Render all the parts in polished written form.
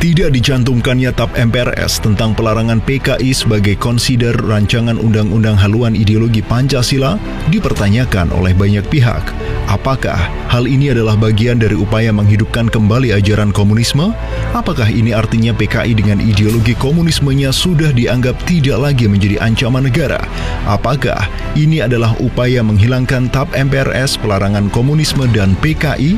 Tidak dicantumkannya TAP MPRS tentang pelarangan PKI sebagai konsider rancangan undang-undang haluan ideologi Pancasila dipertanyakan oleh banyak pihak. Apakah hal ini adalah bagian dari upaya menghidupkan kembali ajaran komunisme? Apakah ini artinya PKI dengan ideologi komunismenya sudah dianggap tidak lagi menjadi ancaman negara? Apakah ini adalah upaya menghilangkan TAP MPRS, pelarangan komunisme dan PKI?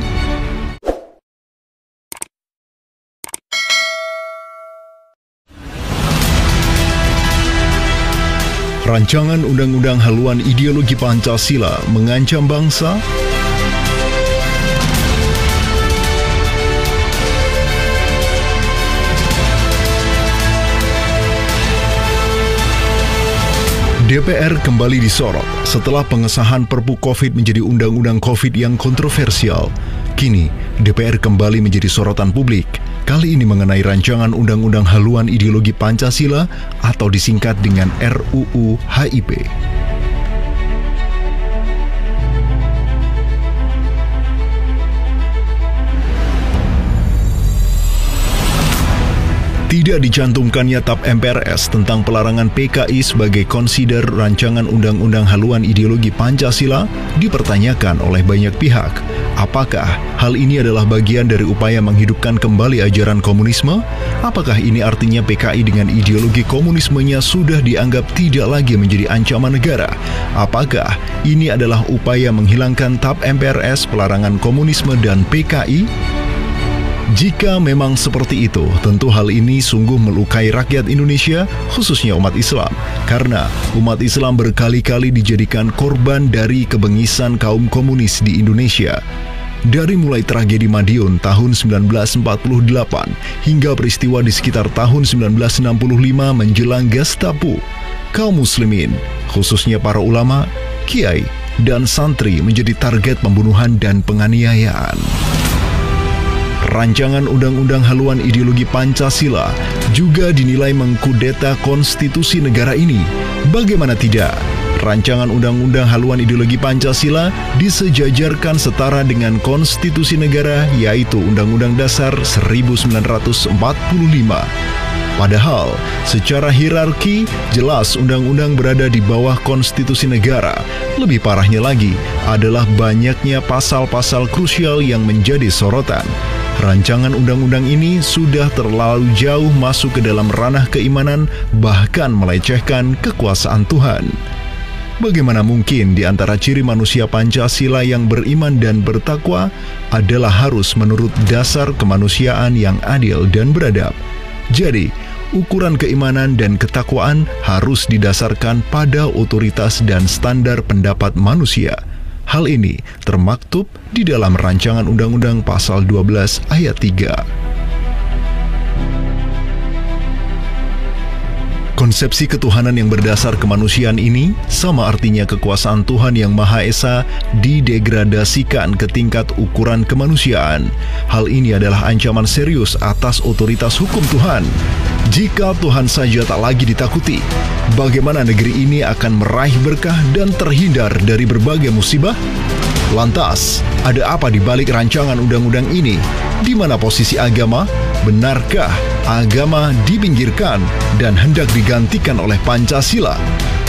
Rancangan undang-undang haluan ideologi Pancasila mengancam bangsa? DPR kembali disorot setelah pengesahan Perpu COVID menjadi undang-undang COVID yang kontroversial. Kini, DPR kembali menjadi sorotan publik. Kali ini mengenai rancangan undang-undang haluan ideologi Pancasila atau disingkat dengan RUU HIP. Tidak dicantumkannya TAP MPRS tentang pelarangan PKI sebagai konsider rancangan undang-undang haluan ideologi Pancasila dipertanyakan oleh banyak pihak. Apakah hal ini adalah bagian dari upaya menghidupkan kembali ajaran komunisme? Apakah ini artinya PKI dengan ideologi komunismenya sudah dianggap tidak lagi menjadi ancaman negara? Apakah ini adalah upaya menghilangkan TAP MPRS, pelarangan komunisme dan PKI? Jika memang seperti itu, tentu hal ini sungguh melukai rakyat Indonesia, khususnya umat Islam. Karena umat Islam berkali-kali dijadikan korban dari kebengisan kaum komunis di Indonesia. Dari mulai tragedi Madiun tahun 1948 hingga peristiwa di sekitar tahun 1965 menjelang Gestapo, kaum muslimin, khususnya para ulama, kiai, dan santri menjadi target pembunuhan dan penganiayaan. Rancangan undang-undang haluan ideologi Pancasila juga dinilai mengkudeta konstitusi negara ini. Bagaimana tidak? Rancangan undang-undang haluan ideologi Pancasila disejajarkan setara dengan konstitusi negara, yaitu Undang-Undang Dasar 1945. Padahal, secara hierarki, jelas undang-undang berada di bawah konstitusi negara. Lebih parahnya lagi adalah banyaknya pasal-pasal krusial yang menjadi sorotan. Rancangan undang-undang ini sudah terlalu jauh masuk ke dalam ranah keimanan, bahkan melecehkan kekuasaan Tuhan. Bagaimana mungkin di antara ciri manusia Pancasila yang beriman dan bertakwa adalah harus menurut dasar kemanusiaan yang adil dan beradab? Jadi, ukuran keimanan dan ketakwaan harus didasarkan pada otoritas dan standar pendapat manusia. Hal ini termaktub di dalam rancangan undang-undang pasal 12 ayat 3. Konsepsi ketuhanan yang berdasar kemanusiaan ini sama artinya kekuasaan Tuhan yang Maha Esa didegradasikan ke tingkat ukuran kemanusiaan. Hal ini adalah ancaman serius atas otoritas hukum Tuhan. Jika Tuhan saja tak lagi ditakuti, bagaimana negeri ini akan meraih berkah dan terhindar dari berbagai musibah? Lantas, ada apa di balik rancangan undang-undang ini? Di mana posisi agama? Benarkah agama dipinggirkan dan hendak digantikan oleh Pancasila?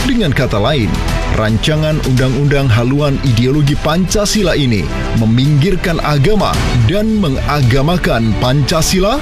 Dengan kata lain, rancangan undang-undang haluan ideologi Pancasila ini meminggirkan agama dan mengagamakan Pancasila?